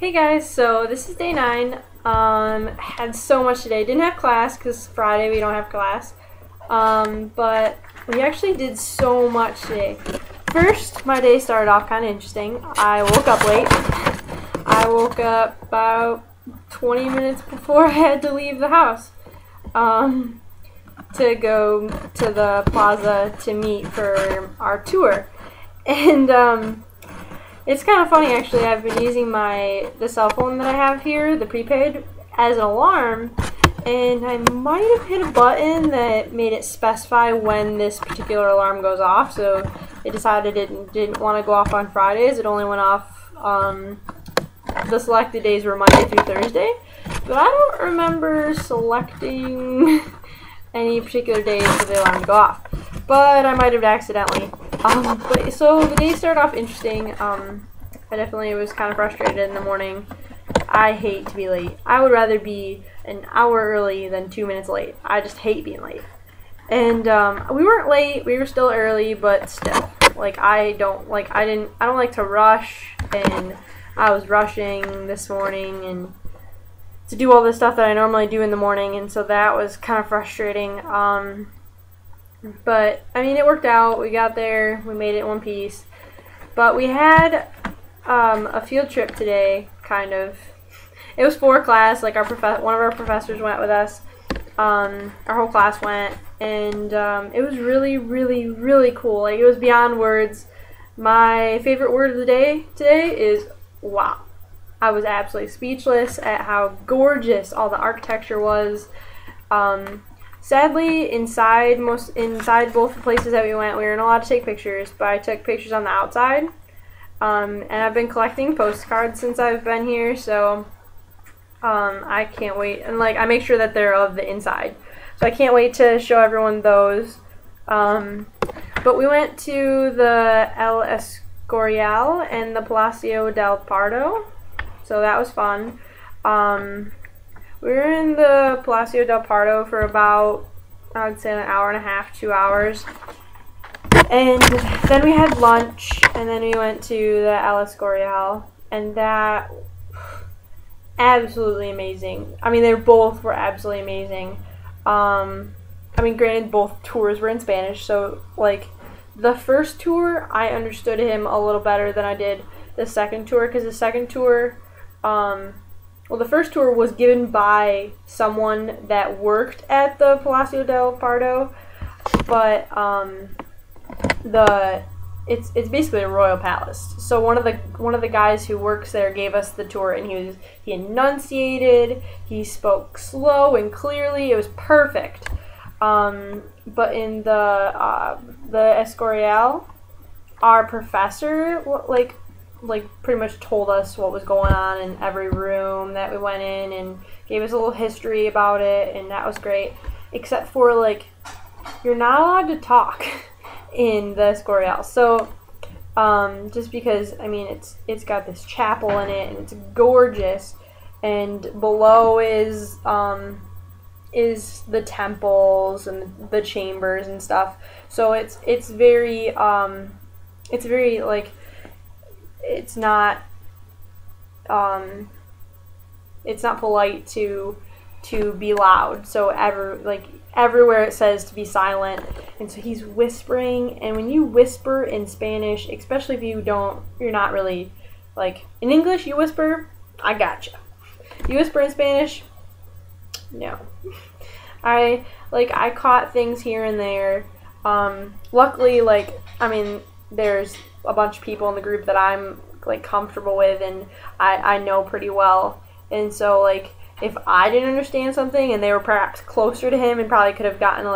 Hey guys, so this is day 9. Had so much today. Didn't have class because Friday we don't have class. But we actually did so much today. First, my day started off kind of interesting. I woke up late. I woke up about 20 minutes before I had to leave the house to go to the plaza to meet for our tour. And it's kind of funny actually. I've been using the cell phone that I have here, the prepaid, as an alarm, and I might have hit a button that made it specify when this particular alarm goes off, so it decided it didn't want to go off on Fridays. It only went off the selected days were Monday through Thursday, but I don't remember selecting any particular days for the alarm to go off, but I might have accidentally. So the day started off interesting. I definitely was kind of frustrated in the morning. I hate to be late. I would rather be an hour early than 2 minutes late. I just hate being late. And we weren't late. We were still early, but still, like I don't like to rush, and I was rushing this morning and to do all the stuff that I normally do in the morning, and so that was kind of frustrating. But I mean, it worked out. We got there. We made it in one piece. But we had a field trip today, kind of. It was for class. Like one of our professors went with us. Our whole class went, and it was really, really, really cool. Like, it was beyond words. My favorite word of the day today is wow. I was absolutely speechless at how gorgeous all the architecture was. Sadly, inside both the places that we went, we weren't allowed to take pictures, but I took pictures on the outside. And I've been collecting postcards since I've been here, so I can't wait. And I make sure that they're of the inside, so I can't wait to show everyone those. But we went to the El Escorial and the Palacio del Pardo, so that was fun. We were in the Palacio del Pardo for about, I would say, an hour and a half, 2 hours. And then we had lunch, and then we went to the El Escorial, and that, absolutely amazing. I mean, they both were absolutely amazing. I mean, granted, both tours were in Spanish, so, the first tour, I understood him a little better than I did the second tour, because the second tour, well, the first tour was given by someone that worked at the Palacio del Pardo, but it's basically a royal palace. So one of the guys who works there gave us the tour, and he enunciated, he spoke slow and clearly. It was perfect. But in the Escorial, our professor pretty much told us what was going on in every room that we went in, and gave us a little history about it, and that was great. Except for you're not allowed to talk in the Escorial. So just because, I mean, it's got this chapel in it, and it's gorgeous, and below is the temples and the chambers and stuff. So it's very it's not polite to be loud. So everywhere it says to be silent, and so he's whispering. And when you whisper in Spanish, especially if you're not really in English, you whisper, I gotcha. You whisper in Spanish, no. I caught things here and there. Luckily, I mean, there's a bunch of people in the group that I'm comfortable with, and I know pretty well, and so if I didn't understand something and they were perhaps closer to him and probably could have gotten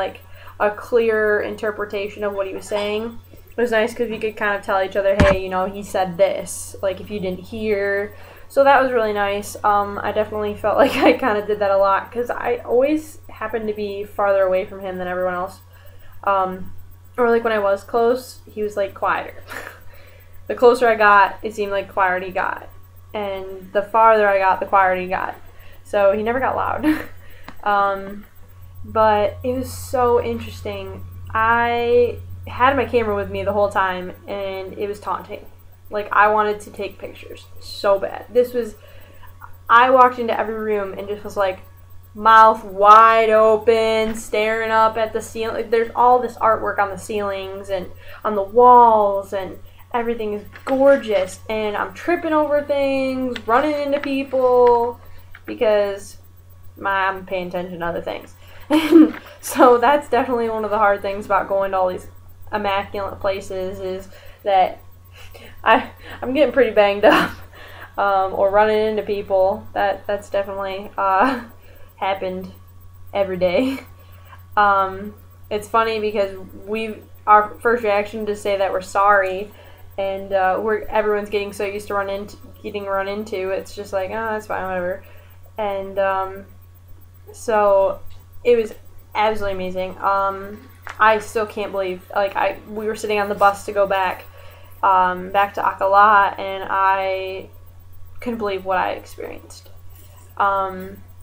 a clearer interpretation of what he was saying, it was nice because we could kind of tell each other, hey, he said this, if you didn't hear. So that was really nice. I definitely felt like I kind of did that a lot because I always happened to be farther away from him than everyone else. Or when I was close, he was quieter. The closer I got, it seemed like quieter he got. And the farther I got, the quieter he got. So he never got loud. But it was so interesting. I had my camera with me the whole time, and it was taunting. Like, I wanted to take pictures so bad. I walked into every room and just was like, mouth wide open, staring up at the ceiling. Like, there's all this artwork on the ceilings and on the walls, and everything is gorgeous. And I'm tripping over things, running into people, because I'm paying attention to other things. So that's definitely one of the hard things about going to all these immaculate places, is that I'm getting pretty banged up, or running into people. That's definitely happened every day. It's funny because our first reaction to say that we're sorry, and everyone's getting so used to getting run into. It's just like, oh, that's fine, whatever. And so it was absolutely amazing. I still can't believe, like, we were sitting on the bus to go back to Akala, and I couldn't believe what I experienced.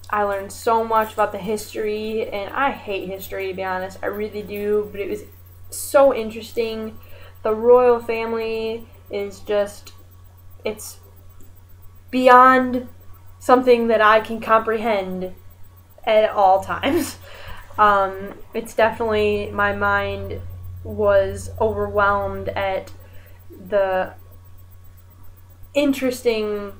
I learned so much about the history, and I hate history, to be honest. I really do, but it was so interesting. The royal family is just, it's beyond something that I can comprehend at all times. It's definitely, my mind was overwhelmed at the interesting,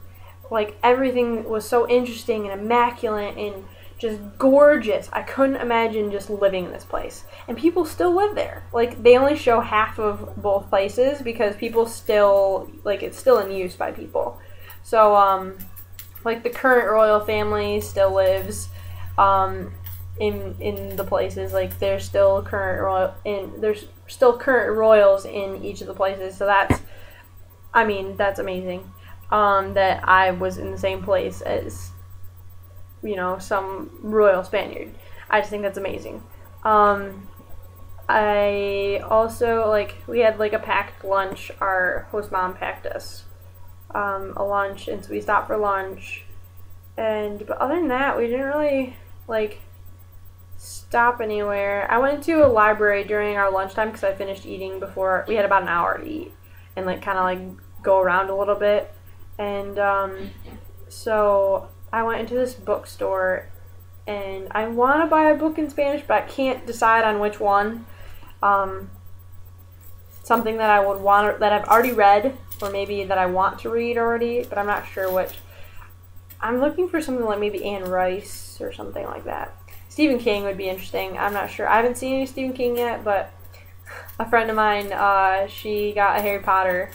like, everything was so interesting and immaculate and just gorgeous. I couldn't imagine just living in this place. And people still live there. Like, they only show half of both places because people still, like, it's still in use by people. So, like, the current royal family still lives in the places. Like, there's still current royals in each of the places. So that's amazing. That I was in the same place as, some royal Spaniard. I just think that's amazing. I also, like, we had, like, a packed lunch. Our host mom packed us a lunch, and so we stopped for lunch. But other than that, we didn't really, like, stop anywhere. I went to a library during our lunchtime because I finished eating before. We had about an hour to eat and, like, kind of, like, go around a little bit. And so I went into this bookstore, and I want to buy a book in Spanish, but I can't decide on which one. Something that I would want, that I've already read, or maybe that I want to read already, but I'm not sure which. I'm looking for something like maybe Anne Rice or something like that. Stephen King would be interesting. I'm not sure. I haven't seen any Stephen King yet, but a friend of mine, she got a Harry Potter,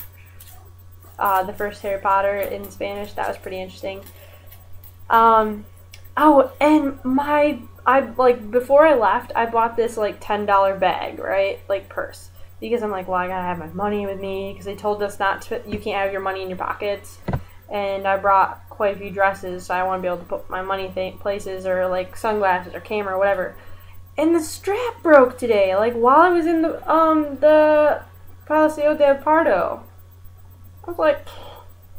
the first Harry Potter in Spanish. That was pretty interesting. Oh, and before I left, I bought this, like, $10 bag, right? Like, purse. Because I'm like, well, I gotta have my money with me, because they told us you can't have your money in your pockets. And I brought quite a few dresses, so I want to be able to put my money places, or, like, sunglasses or camera or whatever. And the strap broke today, like, while I was in the Palacio del Pardo. I was like,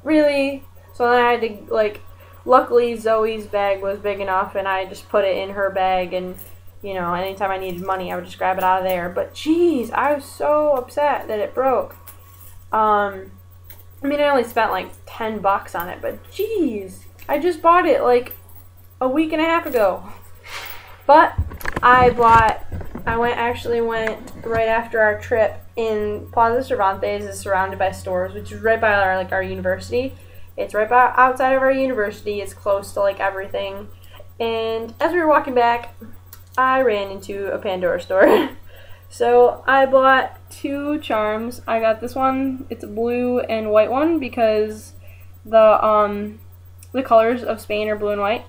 really? So then I had to, like, luckily Zoe's bag was big enough, and I just put it in her bag, and, anytime I needed money, I would just grab it out of there. But, geez, I was so upset that it broke. I only spent, like, $10 on it, but, geez, I just bought it, like, a week and a half ago. But I went right after our trip in Plaza Cervantes is surrounded by stores, which is right by our university. It's right by outside of our university. It's close to, like, everything. And as we were walking back, I ran into a Pandora store. So I bought 2 charms. I got this one. It's a blue and white one because the colors of Spain are blue and white,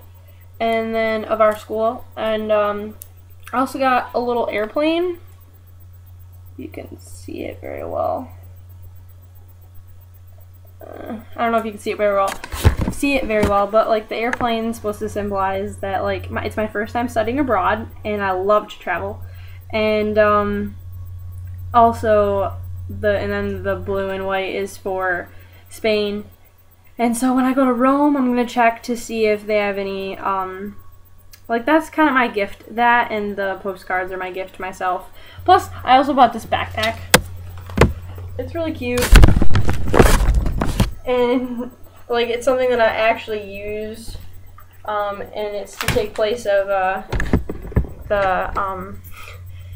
and then of our school. And I also got a little airplane. You can see it very well. I don't know if you can see it very well, but, like, the airplane's supposed to symbolize that, like, it's my first time studying abroad, and I love to travel. And also then the blue and white is for Spain. And so when I go to Rome, I'm gonna check to see if they have any like, that's kind of my gift. That and the postcards are my gift to myself. Plus, I also bought this backpack. It's really cute. and like it's something that I actually use, and it's to take place of the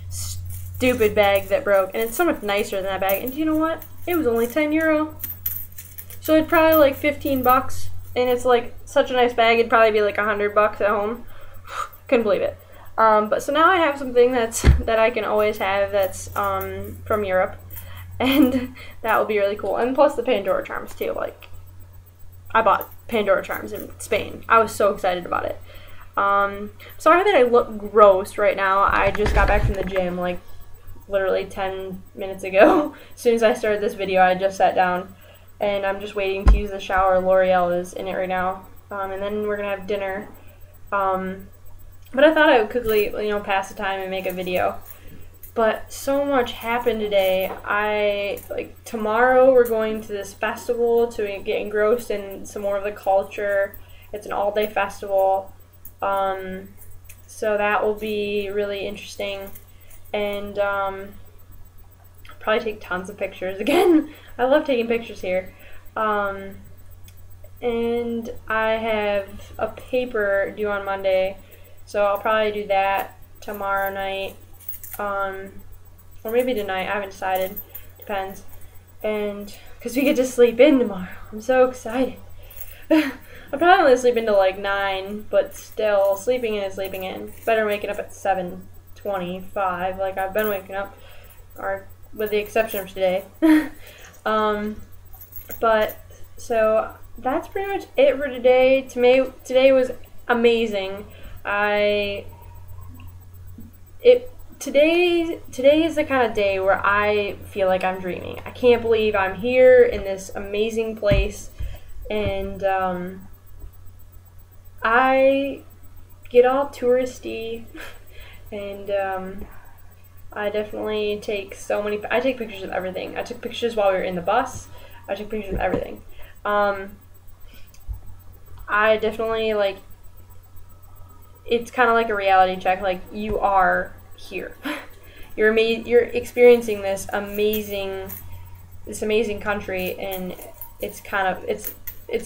stupid bag that broke, and it's so much nicer than that bag. And you know what? It was only €10, so it's probably like 15 bucks, and it's like such a nice bag. It'd probably be like $100 at home. Couldn't believe it. But so now I have something that I can always have that's from Europe, and that will be really cool. And plus the Pandora charms too. Like, I bought Pandora charms in Spain. I was so excited about it. Sorry that I look gross right now. I just got back from the gym like literally 10 minutes ago. As soon as I started this video, I just sat down and I'm just waiting to use the shower. L'Oreal is in it right now, and then we're gonna have dinner. But I thought I would quickly, pass the time and make a video. But so much happened today. Tomorrow we're going to this festival to get engrossed in some more of the culture. It's an all-day festival. So that will be really interesting. And probably take tons of pictures again. I love taking pictures here. And I have a paper due on Monday, so I'll probably do that tomorrow night, or maybe tonight. I haven't decided. Depends. And because we get to sleep in tomorrow, I'm so excited. I'm probably only sleeping till like 9, but still, sleeping in is sleeping in. Better waking up at 7:25, like I've been waking up, or with the exception of today. But so that's pretty much it for today. Today was amazing. Today is the kind of day where I feel like I'm dreaming. I can't believe I'm here in this amazing place, and I get all touristy, and I definitely take I take pictures of everything. I took pictures while we were in the bus. I took pictures of everything. I definitely, like, it's kind of like a reality check. Like, you are here. You're experiencing this amazing country, and it's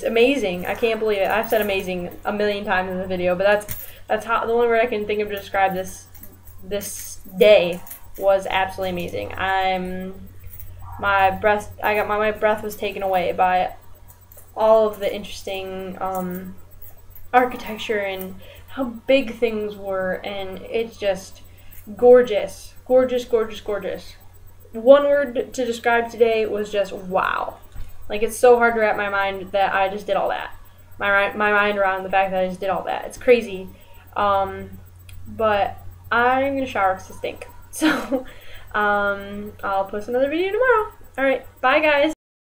amazing. I can't believe it. I've said amazing a million times in the video, but that's how the only word I can think of to describe this day was absolutely amazing. My breath was taken away by all of the interesting architecture and how big things were, and it's just gorgeous, gorgeous, gorgeous, gorgeous. One word to describe today was just wow. Like, it's so hard to wrap my mind that I just did all that. My mind around the fact that I just did all that. It's crazy. But I'm gonna shower because I stink. So I'll post another video tomorrow. Alright, bye guys.